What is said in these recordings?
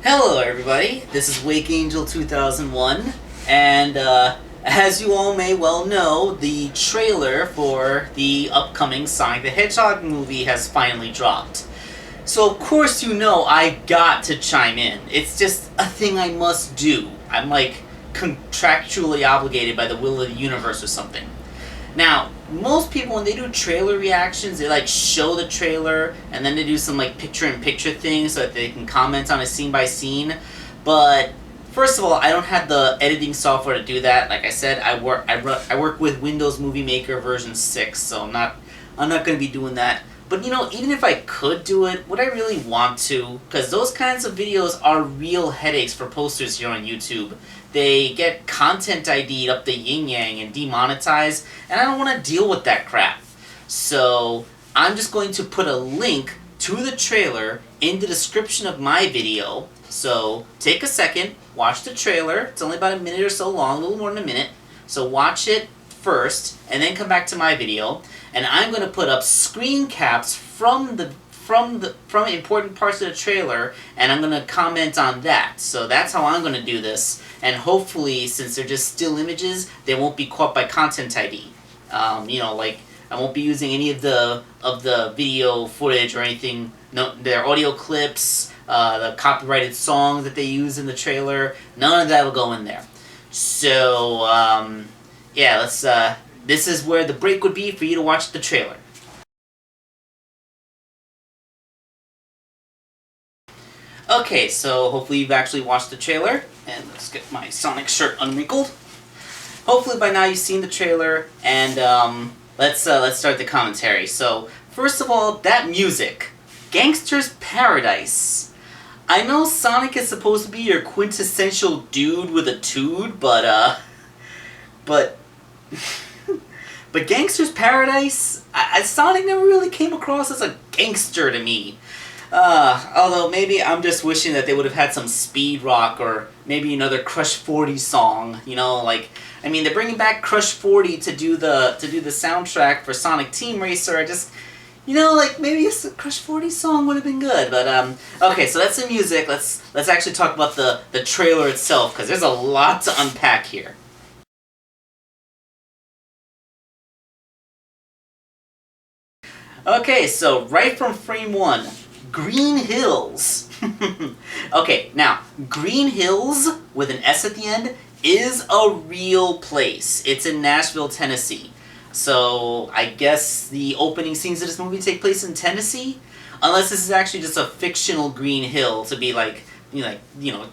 Hello everybody, this is Wakeangel2K1 and as you all may well know, the trailer for the upcoming Sonic the Hedgehog movie has finally dropped. So of course you know I got to chime in. It's just a thing I must do. I'm like contractually obligated by the will of the universe or something. Now, most people when they do trailer reactions, they like show the trailer and then they do some like picture-in-picture things so that they can comment on it scene by scene. But first of all, I don't have the editing software to do that. Like I said, I work with Windows Movie Maker version 6, so I'm not going to be doing that. But you know, even if I could do it, would I really want to? Because those kinds of videos are real headaches for posters here on YouTube. They get content ID'd up the yin-yang and demonetized, and I don't want to deal with that crap. So I'm just going to put a link to the trailer in the description of my video. So take a second, watch the trailer. It's only about a minute or so long, a little more than a minute. So watch it first, and then come back to my video. And I'm going to put up screen caps from important parts of the trailer, and I'm going to comment on that. So that's how I'm going to do this. And hopefully, since they're just still images, they won't be caught by Content ID. You know, like I won't be using any of the video footage or anything. No, their audio clips, the copyrighted songs that they use in the trailer. None of that will go in there. So yeah, let's. This is where the break would be for you to watch the trailer. Okay, so hopefully you've actually watched the trailer, and let's get my Sonic shirt unwrinkled. Hopefully by now you've seen the trailer, and let's start the commentary. So first of all, that music, Gangster's Paradise. I know Sonic is supposed to be your quintessential dude with a tood, but Gangster's Paradise, Sonic never really came across as a gangster to me. Although maybe I'm just wishing that they would have had some speed rock or maybe another Crush 40 song. You know, like, I mean, they're bringing back Crush 40 to do the soundtrack for Sonic Team Racer. I just, you know, like maybe a Crush 40 song would have been good. But okay, so that's the music. Let's actually talk about the trailer itself, because there's a lot to unpack here. Okay, so right from frame 1, Green Hills. Okay, now, Green Hills, with an S at the end, is a real place. It's in Nashville, Tennessee. So, I guess the opening scenes of this movie take place in Tennessee? Unless this is actually just a fictional Green Hill to be like, you know,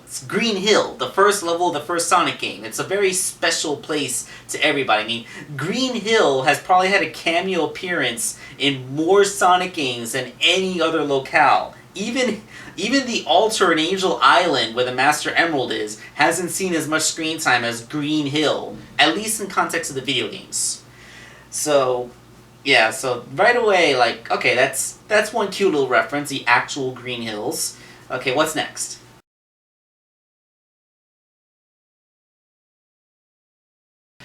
it's Green Hill, the first level of the first Sonic game. It's a very special place to everybody. I mean, Green Hill has probably had a cameo appearance in more Sonic games than any other locale. Even the altar in Angel Island, where the Master Emerald is, hasn't seen as much screen time as Green Hill, at least in context of the video games. So, yeah, so right away, like, okay, that's one cute little reference, the actual Green Hills. Okay, what's next?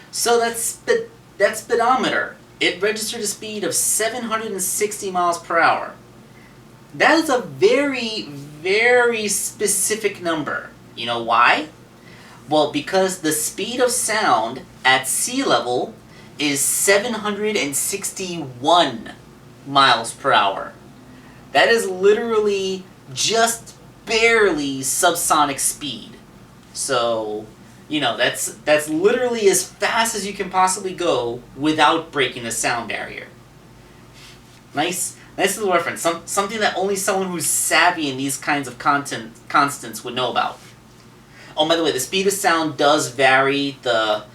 So that speedometer, it registered a speed of 760 miles per hour. That is a very, very specific number. You know why? Well, because the speed of sound at sea level is 761 miles per hour. That is literally just barely subsonic speed. So, you know, that's literally as fast as you can possibly go without breaking the sound barrier. Nice little reference. Something that only someone who's savvy in these kinds of constants would know about. Oh, by the way, the speed of sound does vary. The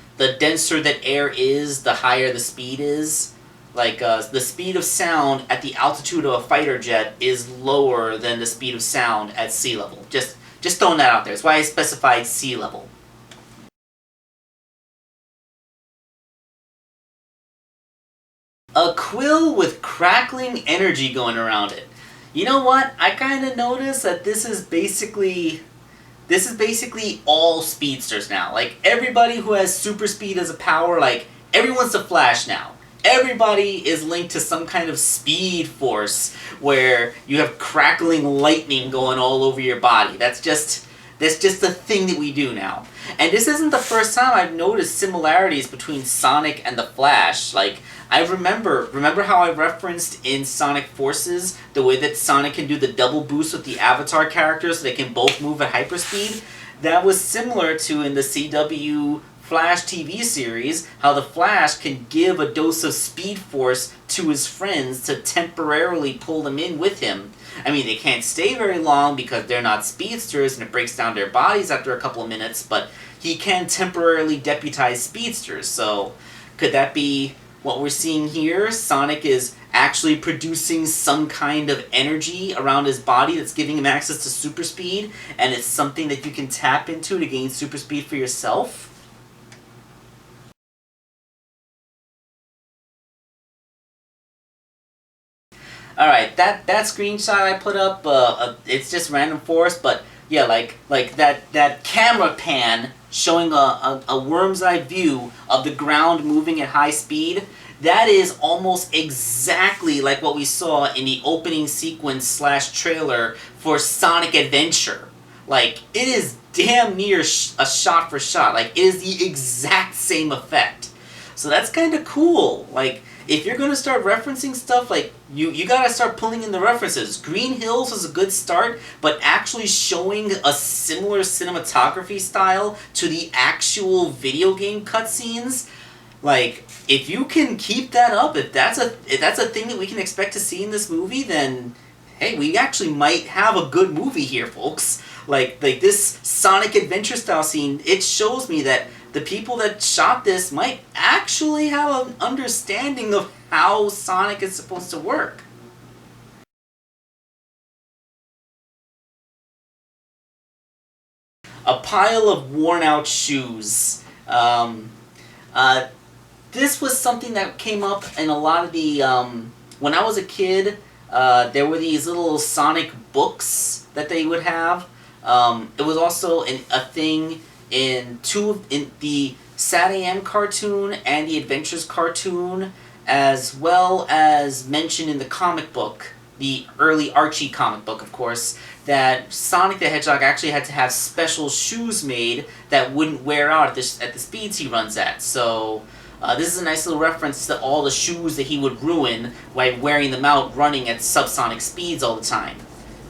denser that air is, the higher the speed is. Like, the speed of sound at the altitude of a fighter jet is lower than the speed of sound at sea level. Just throwing that out there. That's why I specified sea level. A quill with crackling energy going around it. You know what? I kind of noticed that this is basically all speedsters now. Like, everybody who has super speed as a power, like, everyone's the Flash now. everybody is linked to some kind of speed force where you have crackling lightning going all over your body. That's just the thing that we do now. And this isn't the first time I've noticed similarities between Sonic and the Flash. Like, I remember how I referenced in Sonic Forces the way that Sonic can do the double boost with the Avatar characters so they can both move at hyperspeed? That was similar to in the CW Flash TV series, how the Flash can give a dose of speed force to his friends to temporarily pull them in with him. I mean, they can't stay very long because they're not speedsters and it breaks down their bodies after a couple of minutes, but he can temporarily deputize speedsters. So, could that be what we're seeing here? Sonic is actually producing some kind of energy around his body that's giving him access to super speed, and it's something that you can tap into to gain super speed for yourself? Alright, that screenshot I put up, it's just random force, but yeah, like that camera pan showing a worm's eye view of the ground moving at high speed, that is almost exactly like what we saw in the opening sequence / trailer for Sonic Adventure. Like, it is damn near a shot for shot. Like, it is the exact same effect. So that's kind of cool. Like, if you're going to start referencing stuff, like, you got to start pulling in the references. Green Hills was a good start, but actually showing a similar cinematography style to the actual video game cutscenes, like, if you can keep that up, if that's a thing that we can expect to see in this movie, then hey, we actually might have a good movie here, folks. Like this Sonic Adventure style scene, it shows me that the people that shot this might actually have an understanding of how Sonic is supposed to work. A pile of worn out shoes. This was something that came up in a lot of the, when I was a kid, there were these little Sonic books that they would have. It was also a thing in the Sad AM cartoon and the Adventures cartoon, as well as mentioned in the comic book, the early Archie comic book, of course, that Sonic the Hedgehog actually had to have special shoes made that wouldn't wear out at the speeds he runs at. So this is a nice little reference to all the shoes that he would ruin by wearing them out running at subsonic speeds all the time.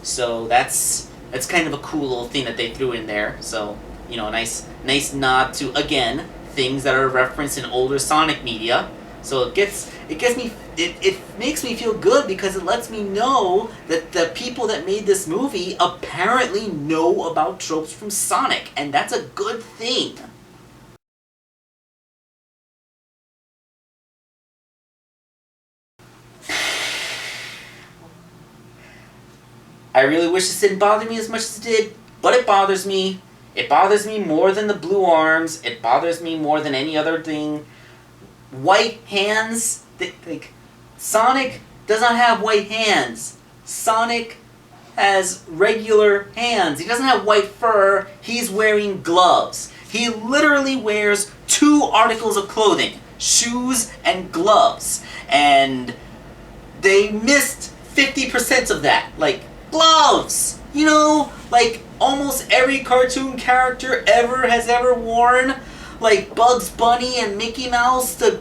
So that's kind of a cool little thing that they threw in there. So, you know, a nice nod to, again, things that are referenced in older Sonic media. So it makes me feel good because it lets me know that the people that made this movie apparently know about tropes from Sonic, and that's a good thing. I really wish this didn't bother me as much as it did, but it bothers me. It bothers me more than the blue arms. It bothers me more than any other thing. White hands. Sonic does not have white hands. Sonic has regular hands. He doesn't have white fur. He's wearing gloves. He literally wears 2 articles of clothing, shoes and gloves. And they missed 50% of that. Like, gloves! You know, like almost every cartoon character has ever worn. Like Bugs Bunny and Mickey Mouse, the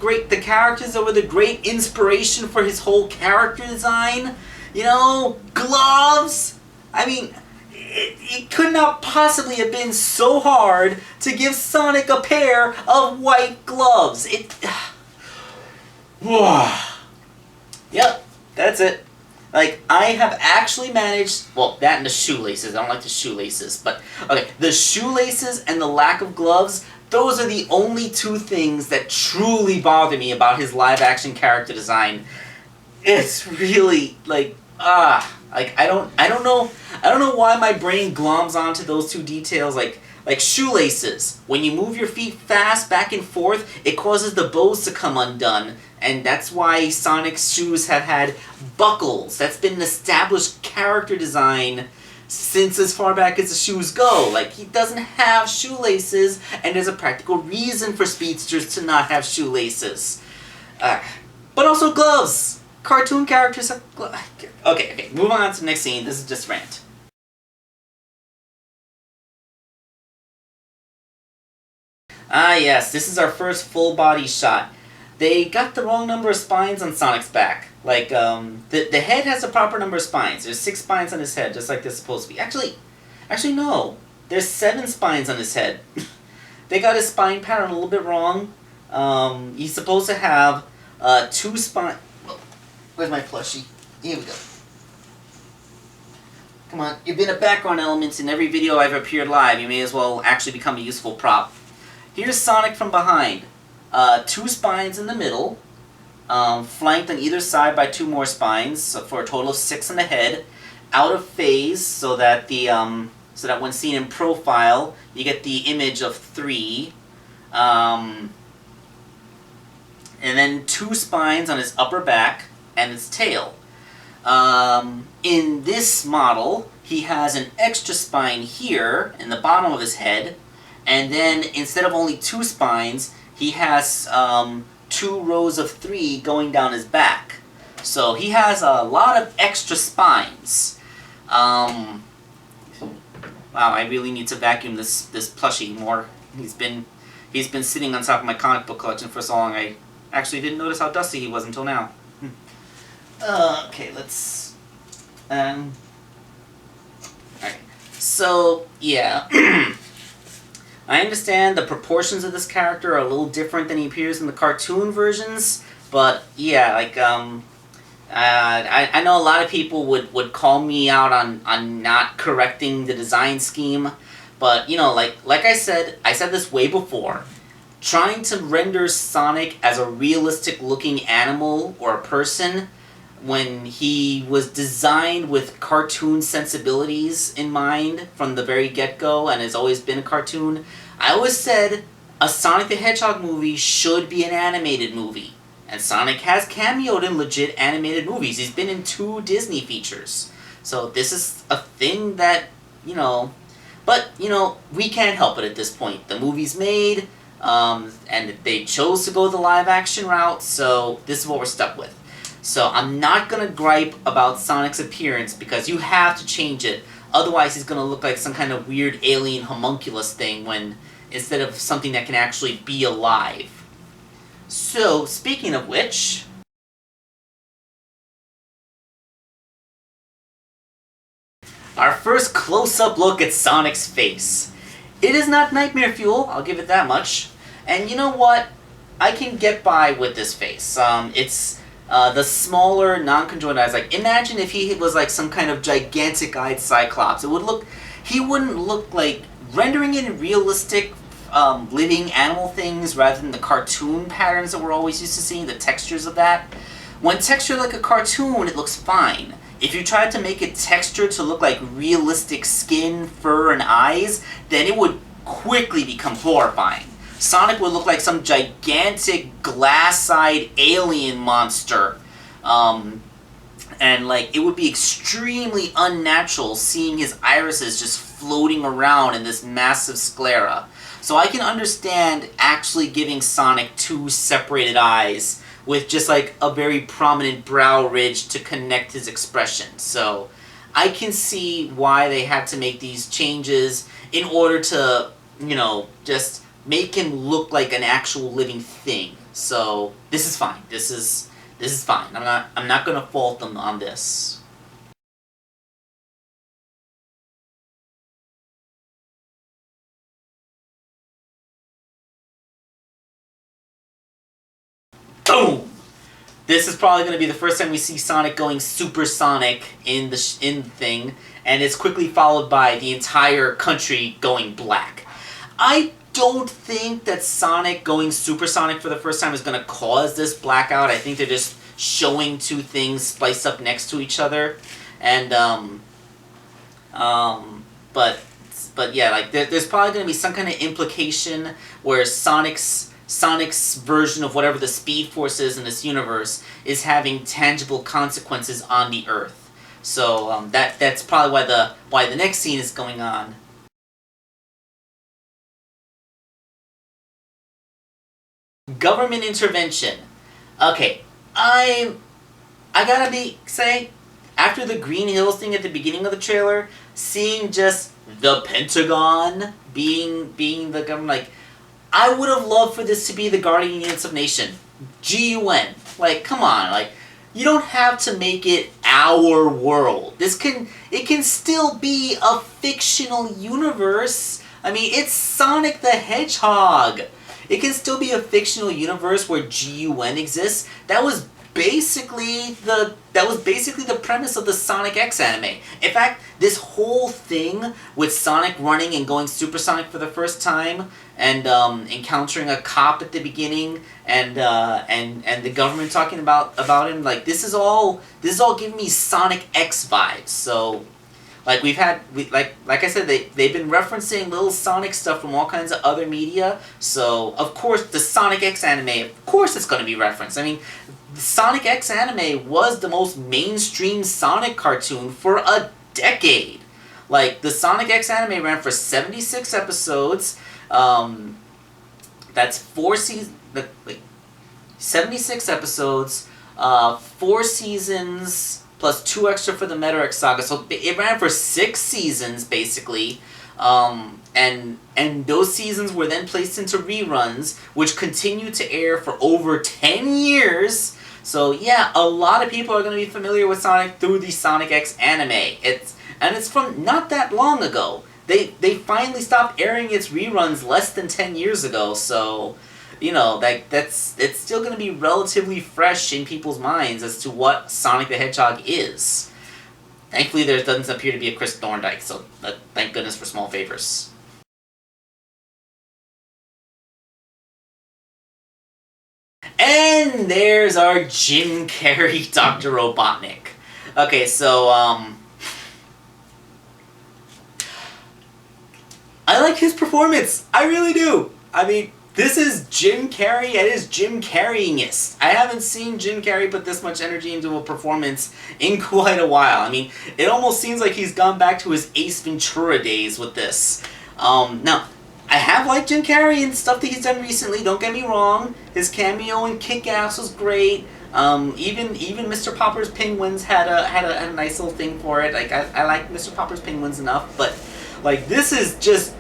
characters that were the great inspiration for his whole character design. You know, gloves! I mean, it could not possibly have been so hard to give Sonic a pair of white gloves. Yep, that's it. Like, I have actually managed, well, that and the shoelaces. I don't like the shoelaces, but, okay, the shoelaces and the lack of gloves, those are the only 2 things that truly bother me about his live-action character design. It's really, like, I don't know why my brain gloms onto those 2 details, like shoelaces. When you move your feet fast back and forth, it causes the bows to come undone. And that's why Sonic's shoes have had buckles. That's been an established character design since as far back as the shoes go. Like, he doesn't have shoelaces, and there's a practical reason for speedsters to not have shoelaces. But also gloves! Cartoon characters have gloves. Okay, moving on to the next scene. This is just rant. Ah yes, this is our first full body shot. They got the wrong number of spines on Sonic's back. Like, the head has the proper number of spines. There's 6 spines on his head, just like they're supposed to be. Actually no. There's 7 spines on his head. They got his spine pattern a little bit wrong. He's supposed to have 2 spine... Where's my plushie? Here we go. Come on, you've been a background element in every video I've appeared live. You may as well actually become a useful prop. Here's Sonic from behind. 2 spines in the middle, flanked on either side by 2 more spines, so for a total of 6 on the head. Out of phase, so that when seen in profile, you get the image of 3. And then 2 spines on his upper back and his tail. In this model, he has an extra spine here in the bottom of his head, and then instead of only 2 spines, he has 2 rows of 3 going down his back. So he has a lot of extra spines. Wow, I really need to vacuum this plushie more. He's been sitting on top of my comic book collection for so long. I actually didn't notice how dusty he was until now. Okay, let's... Alright. So, yeah. I understand the proportions of this character are a little different than he appears in the cartoon versions, but yeah, like, I know a lot of people would call me out on not correcting the design scheme, but, you know, like I said this way before, trying to render Sonic as a realistic-looking animal or a person when he was designed with cartoon sensibilities in mind from the very get-go and has always been a cartoon, I always said a Sonic the Hedgehog movie should be an animated movie. And Sonic has cameoed in legit animated movies. He's been in 2 Disney features. So this is a thing that, you know... But, you know, we can't help it at this point. The movie's made, and they chose to go the live-action route, so this is what we're stuck with. So I'm not going to gripe about Sonic's appearance because you have to change it. Otherwise he's going to look like some kind of weird alien homunculus thing when instead of something that can actually be alive. So, speaking of which... our first close-up look at Sonic's face. It is not nightmare fuel, I'll give it that much. And you know what? I can get by with this face. It's... the smaller, non-conjoined eyes. Like, imagine if he was like some kind of gigantic-eyed Cyclops. It would look... he wouldn't look like... rendering it in realistic, living animal things rather than the cartoon patterns that we're always used to seeing, the textures of that. When textured like a cartoon, it looks fine. If you tried to make it textured to look like realistic skin, fur, and eyes, then it would quickly become horrifying. Sonic would look like some gigantic glass-eyed alien monster. And like, it would be extremely unnatural seeing his irises just floating around in this massive sclera. So I can understand actually giving Sonic 2 separated eyes with just like a very prominent brow ridge to connect his expression. So I can see why they had to make these changes in order to, you know, just make him look like an actual living thing. So this is fine. This is fine. I'm not gonna fault them on this. Boom! This is probably going to be the first time we see Sonic going supersonic in the thing, and it's quickly followed by the entire country going black. I don't think that Sonic going supersonic for the first time is going to cause this blackout. I think they're just showing 2 things spliced up next to each other, and but yeah, like there's probably going to be some kind of implication where Sonic's version of whatever the Speed Force is in this universe is having tangible consequences on the Earth. So that's probably why the next scene is going on. Government intervention. Okay, I say, after the Green Hills thing at the beginning of the trailer, seeing just the Pentagon being the government, like, I would have loved for this to be the Guardians of Nation. GUN. Like, come on, like, you don't have to make it our world. It can still be a fictional universe. I mean, it's Sonic the Hedgehog. It can still be a fictional universe where GUN exists. That was basically the premise of the Sonic X anime. In fact, this whole thing with Sonic running and going supersonic for the first time, and encountering a cop at the beginning, and the government talking about him, like, this is all giving me Sonic X vibes. So, like, like I said, they've been referencing little Sonic stuff from all kinds of other media. So of course the Sonic X anime, of course it's going to be referenced. I mean, the Sonic X anime was the most mainstream Sonic cartoon for a decade. Like, the Sonic X anime ran for 76 episodes. That's 4 seasons. Like, 76 episodes, 4 seasons, plus 2 extra for the Meta-X Saga. So it ran for 6 seasons, basically. And those seasons were then placed into reruns, which continued to air for over 10 years. So yeah, a lot of people are going to be familiar with Sonic through the Sonic X anime. It's from not that long ago. They finally stopped airing its reruns less than 10 years ago, so, you know, it's still going to be relatively fresh in people's minds as to what Sonic the Hedgehog is. Thankfully, there doesn't appear to be a Chris Thorndike, so thank goodness for small favors. And there's our Jim Carrey Dr. Robotnik. Okay, so, I like his performance. I really do. I mean, this is Jim Carrey at his Jim Carreyingest. I haven't seen Jim Carrey put this much energy into a performance in quite a while. I mean, it almost seems like he's gone back to his Ace Ventura days with this. Now, I have liked Jim Carrey and stuff that he's done recently, don't get me wrong. His cameo in Kick-Ass was great. Even Mr. Popper's Penguins had a nice little thing for it. Like, I like Mr. Popper's Penguins enough, but, like, this is just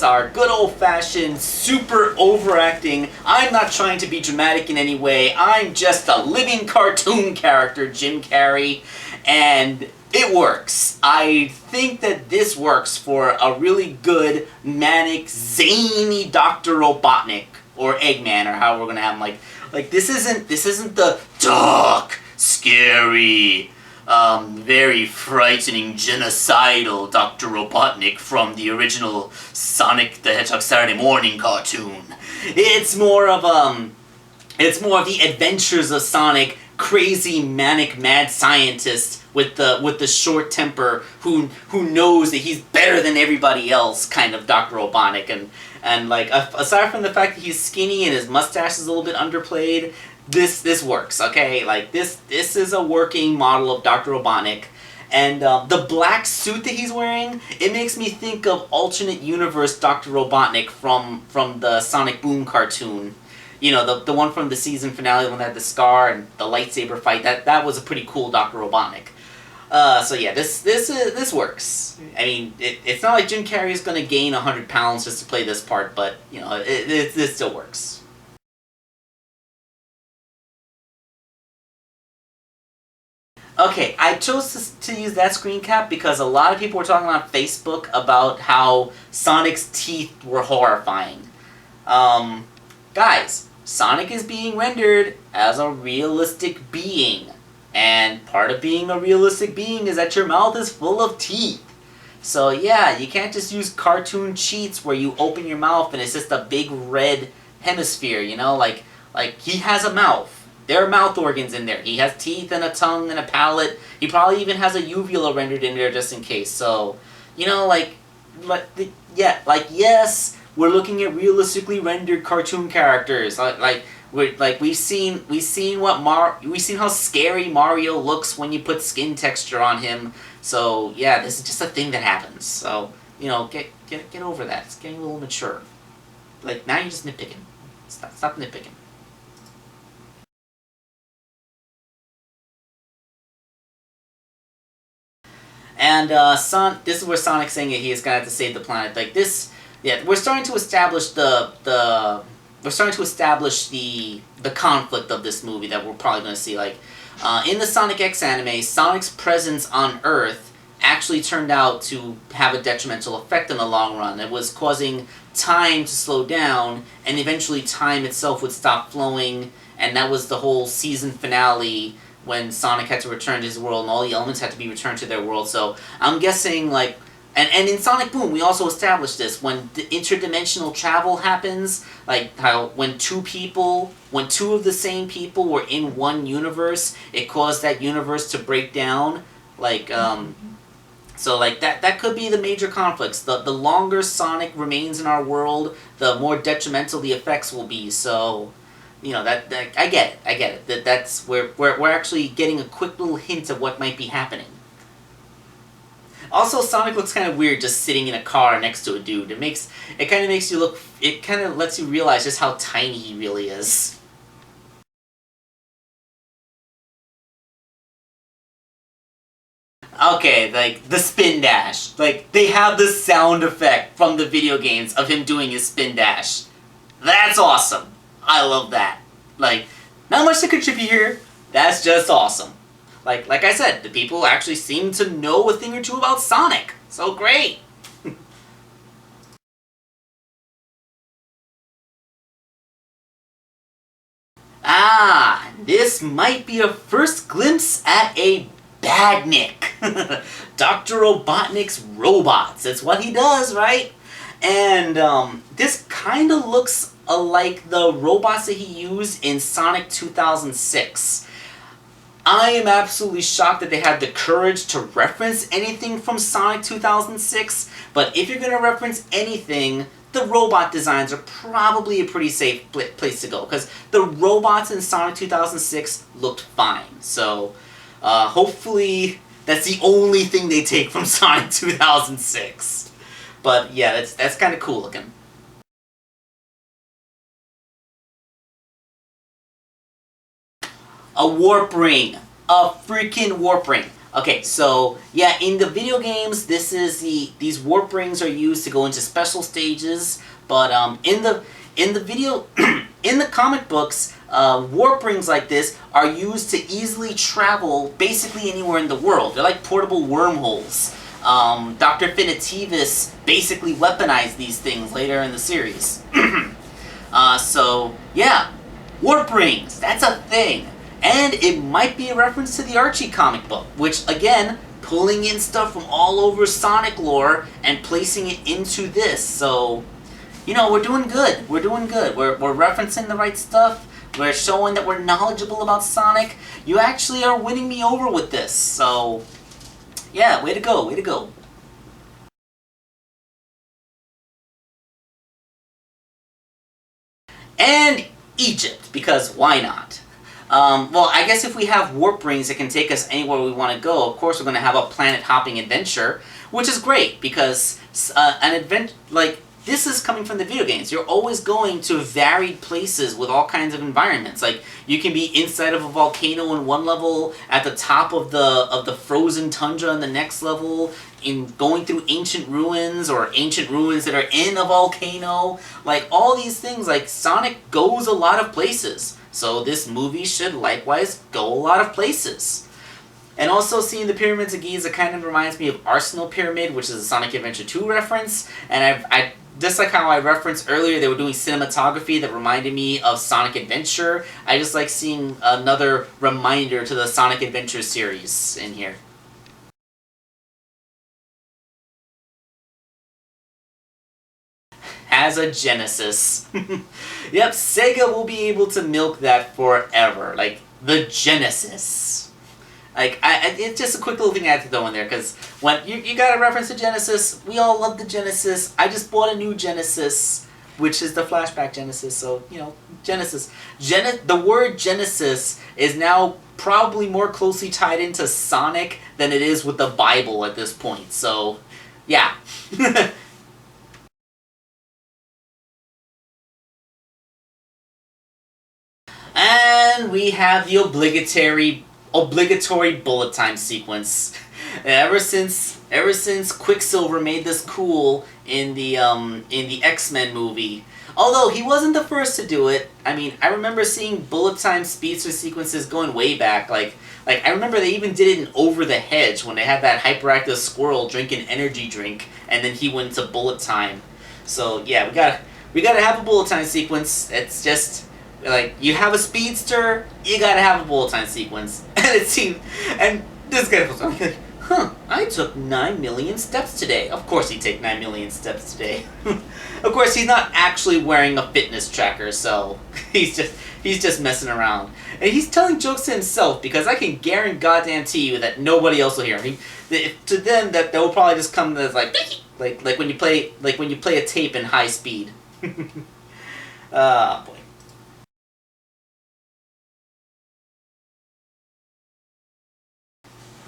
our good old-fashioned, super overacting, I'm not trying to be dramatic in any way, I'm just a living cartoon character, Jim Carrey, and it works. I think that this works for a really good, manic, zany Dr. Robotnik, or Eggman, or how we're gonna have him, like, this isn't the dark, scary, very frightening, genocidal Dr. Robotnik from the original Sonic the Hedgehog Saturday morning cartoon. It's more of the adventures of Sonic, crazy, manic, mad scientist with the short temper who knows that he's better than everybody else, kind of Dr. Robotnik. And like, aside from the fact that he's skinny and his mustache is a little bit underplayed, this works, okay? Like, this is a working model of Dr. Robotnik. And the black suit that he's wearing, it makes me think of alternate universe Dr. Robotnik from the Sonic Boom cartoon. You know, the one from the season finale, the one that had the scar and the lightsaber fight. That was a pretty cool Dr. Robotnik. So yeah, this works. I mean, it's not like Jim Carrey is going to gain 100 pounds just to play this part, but, you know, this still works. Okay, I chose to use that screen cap because a lot of people were talking on Facebook about how Sonic's teeth were horrifying. Guys, Sonic is being rendered as a realistic being. And part of being a realistic being is that your mouth is full of teeth. So yeah, you can't just use cartoon cheats where you open your mouth and it's just a big red hemisphere, you know? Like he has a mouth. There are mouth organs in there. He has teeth and a tongue and a palate. He probably even has a uvula rendered in there just in case. So, you know, yes, we're looking at realistically rendered cartoon characters. We've seen how scary Mario looks when you put skin texture on him. So yeah, this is just a thing that happens. So, you know, get over that. It's getting a little mature. Like, now you're just nitpicking. Stop nitpicking. And this is where Sonic's saying he is gonna have to save the planet. Like this, yeah, we're starting to establish we're starting to establish the conflict of this movie that we're probably gonna see. Like in the Sonic X anime, Sonic's presence on Earth actually turned out to have a detrimental effect in the long run. It was causing time to slow down, and eventually time itself would stop flowing, and that was the whole season finale when Sonic had to return to his world and all the elements had to be returned to their world. So I'm guessing, like, and in Sonic Boom, we also established this. When the interdimensional travel happens, like how when two of the same people were in one universe, it caused that universe to break down. Like, so like that could be the major conflicts. The longer Sonic remains in our world, the more detrimental the effects will be. So, you know, that I get it. That's we're actually getting a quick little hint of what might be happening. Also, Sonic looks kind of weird just sitting in a car next to a dude. It kind of lets you realize just how tiny he really is. Okay, like, the spin dash. Like, they have the sound effect from the video games of him doing his spin dash. That's awesome. I love that. Like, not much to contribute here. That's just awesome. Like I said, the people actually seem to know a thing or two about Sonic. So great! This might be a first glimpse at a badnik. Dr. Robotnik's robots. That's what he does, right? And this kind of looks like the robots that he used in Sonic 2006. I am absolutely shocked that they had the courage to reference anything from Sonic 2006, but if you're going to reference anything, the robot designs are probably a pretty safe place to go, because the robots in Sonic 2006 looked fine. So, hopefully that's the only thing they take from Sonic 2006. But yeah, that's kind of cool looking. A warp ring. A freaking warp ring. Okay, so yeah, in the video games, these warp rings are used to go into special stages, but in the video in the comic books, warp rings like this are used to easily travel basically anywhere in the world. They're like portable wormholes. Dr. Finitivis basically weaponized these things later in the series. So yeah, warp rings. That's a thing. And it might be a reference to the Archie comic book, which, again, pulling in stuff from all over Sonic lore and placing it into this. So, you know, we're doing good. We're doing good. We're referencing the right stuff. We're showing that we're knowledgeable about Sonic. You actually are winning me over with this. So, yeah, way to go, way to go. And Egypt, because why not? Well, I guess if we have warp rings that can take us anywhere we want to go, of course we're going to have a planet-hopping adventure, which is great, because this is coming from the video games. You're always going to varied places with all kinds of environments. Like, you can be inside of a volcano in one level, at the top of the frozen tundra in the next level, in going through ancient ruins, or ancient ruins that are in a volcano. Like, all these things, like, Sonic goes a lot of places. So this movie should likewise go a lot of places. And also, seeing the Pyramids of Giza kind of reminds me of Arsenal Pyramid, which is a Sonic Adventure 2 reference. And I just like how I referenced earlier, they were doing cinematography that reminded me of Sonic Adventure. I just like seeing another reminder to the Sonic Adventure series in here. As a Genesis. Yep, Sega will be able to milk that forever. Like, the Genesis. Like, it's just a quick little thing I had to throw in there, because when you got a reference to Genesis, we all love the Genesis. I just bought a new Genesis, which is the flashback Genesis, so, you know, Genesis. The word Genesis is now probably more closely tied into Sonic than it is with the Bible at this point, so, yeah. And we have the obligatory bullet time sequence. Ever since Quicksilver made this cool in the X-Men movie. Although he wasn't the first to do it. I mean, I remember seeing bullet time speedster sequences going way back. Like I remember they even did it in Over the Hedge when they had that hyperactive squirrel drink an energy drink, and then he went to bullet time. So yeah, we gotta have a bullet time sequence. It's just like you have a speedster, you gotta have a bullet time sequence. And it seemed, and this guy was like, huh, I took 9 million steps today. Of course he take 9 million steps today. Of course he's not actually wearing a fitness tracker, so he's just messing around. And he's telling jokes to himself because I can guarantee you that nobody else will hear him. To them, that they'll probably just come as like when you play a tape in high speed. Ah, boy.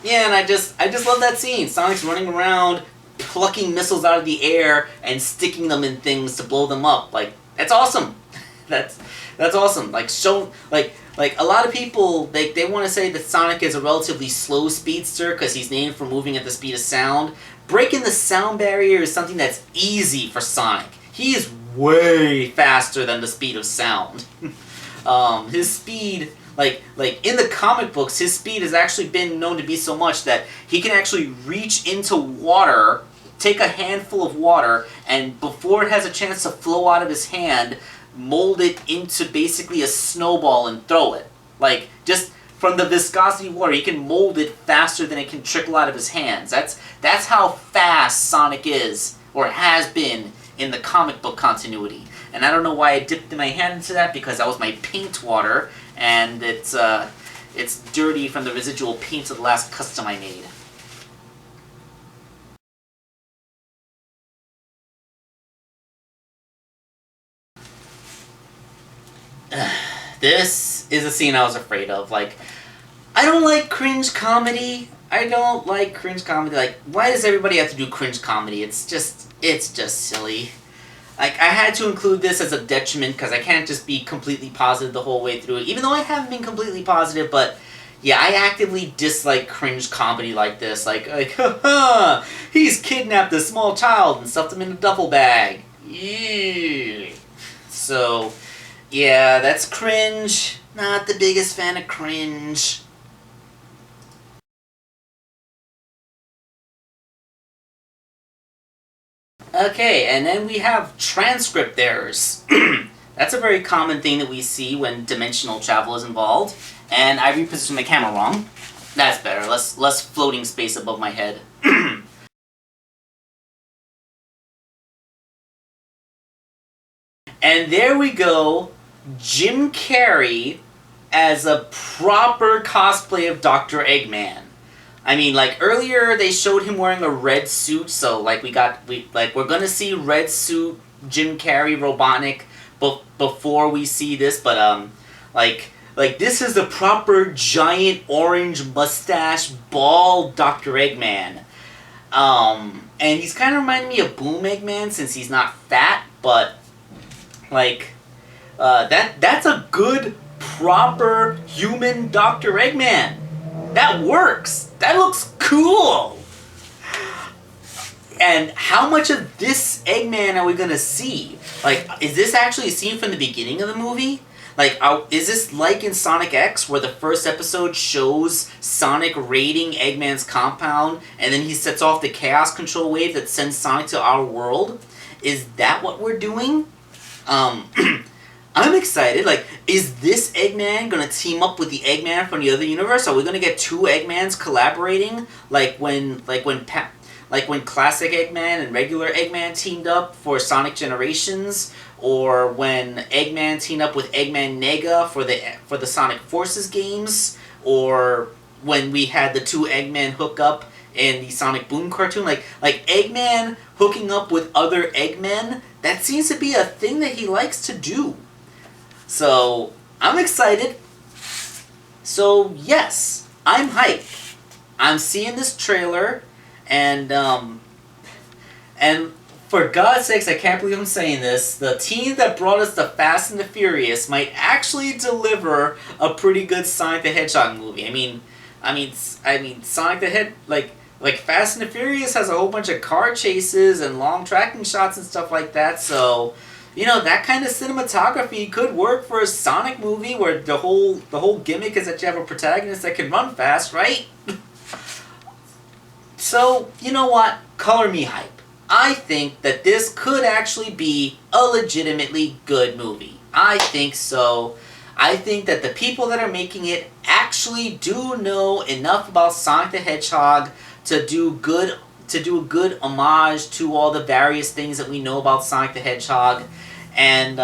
Yeah, and I just love that scene. Sonic's running around, plucking missiles out of the air and sticking them in things to blow them up. Like, that's awesome. That's awesome. Like a lot of people they want to say that Sonic is a relatively slow speedster because he's named for moving at the speed of sound. Breaking the sound barrier is something that's easy for Sonic. He is way faster than the speed of sound. His speed, like in the comic books, his speed has actually been known to be so much that he can actually reach into water, take a handful of water, and before it has a chance to flow out of his hand, mold it into basically a snowball and throw it. Like, just from the viscosity of water, he can mold it faster than it can trickle out of his hands. That's how fast Sonic is, or has been, in the comic book continuity. And I don't know why I dipped my hand into that, because that was my paint water, and it's dirty from the residual paint of the last custom I made. This is a scene I was afraid of. Like, I don't like cringe comedy. Like, why does everybody have to do cringe comedy? It's just silly. Like, I had to include this as a detriment because I can't just be completely positive the whole way through it. Even though I haven't been completely positive, but yeah, I actively dislike cringe comedy like this. Like, haha, he's kidnapped a small child and stuffed him in a duffel bag. Ew. So, yeah, that's cringe. Not the biggest fan of cringe. Okay, and then we have transcript errors. That's a very common thing that we see when dimensional travel is involved. And I repositioned my camera wrong. That's better. Less floating space above my head. And there we go. Jim Carrey as a proper cosplay of Dr. Eggman. I mean, like, earlier they showed him wearing a red suit, so like we're gonna see red suit Jim Carrey Robotnik before we see this, but like this is the proper giant orange mustache bald Dr. Eggman. And he's kind of reminding me of Boom Eggman since he's not fat, but like that's a good proper human Dr. Eggman. That works. That looks cool. And how much of this Eggman are we gonna see? Like, is this actually a scene from the beginning of the movie? Like, is this like in Sonic X, where the first episode shows Sonic raiding Eggman's compound, and then he sets off the Chaos Control Wave that sends Sonic to our world? Is that what we're doing? I'm excited. Like, is this Eggman gonna team up with the Eggman from the other universe? Are we gonna get two Eggmans collaborating, like when classic Eggman and regular Eggman teamed up for Sonic Generations, or when Eggman teamed up with Eggman Nega for the Sonic Forces games, or when we had the two Eggmen hook up in the Sonic Boom cartoon? Like Eggman hooking up with other Eggmen, that seems to be a thing that he likes to do. So, I'm excited. So, yes, I'm hyped. I'm seeing this trailer, and for God's sakes, I can't believe I'm saying this, the team that brought us the Fast and the Furious might actually deliver a pretty good Sonic the Hedgehog movie. I mean, Sonic the like Fast and the Furious has a whole bunch of car chases and long tracking shots and stuff like that. So, you know, that kind of cinematography could work for a Sonic movie where the whole gimmick is that you have a protagonist that can run fast, right? So, you know what? Color me hype. I think that this could actually be a legitimately good movie. I think so. I think that the people that are making it actually do know enough about Sonic the Hedgehog to do a good homage to all the various things that we know about Sonic the Hedgehog, and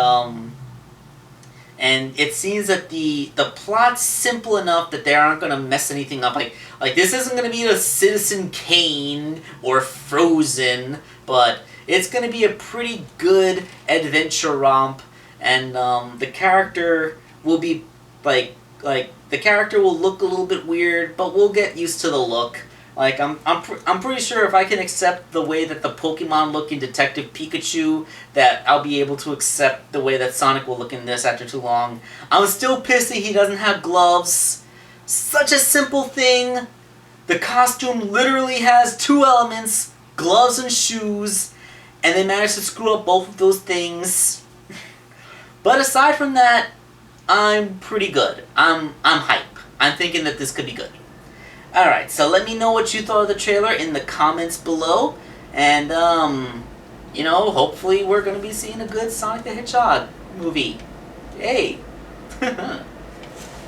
it seems that the plot's simple enough that they aren't going to mess anything up. Like this isn't going to be a Citizen Kane or Frozen, but it's going to be a pretty good adventure romp, and the character will be like the character will look a little bit weird, but we'll get used to the look. Like I'm pretty sure if I can accept the way that the Pokemon look in Detective Pikachu, that I'll be able to accept the way that Sonic will look in this after too long. I'm still pissed that he doesn't have gloves. Such a simple thing. The costume literally has two elements, gloves and shoes, and they managed to screw up both of those things. But aside from that, I'm pretty good. I'm hype. I'm thinking that this could be good. Alright, so let me know what you thought of the trailer in the comments below. And, you know, hopefully we're going to be seeing a good Sonic the Hedgehog movie. Hey!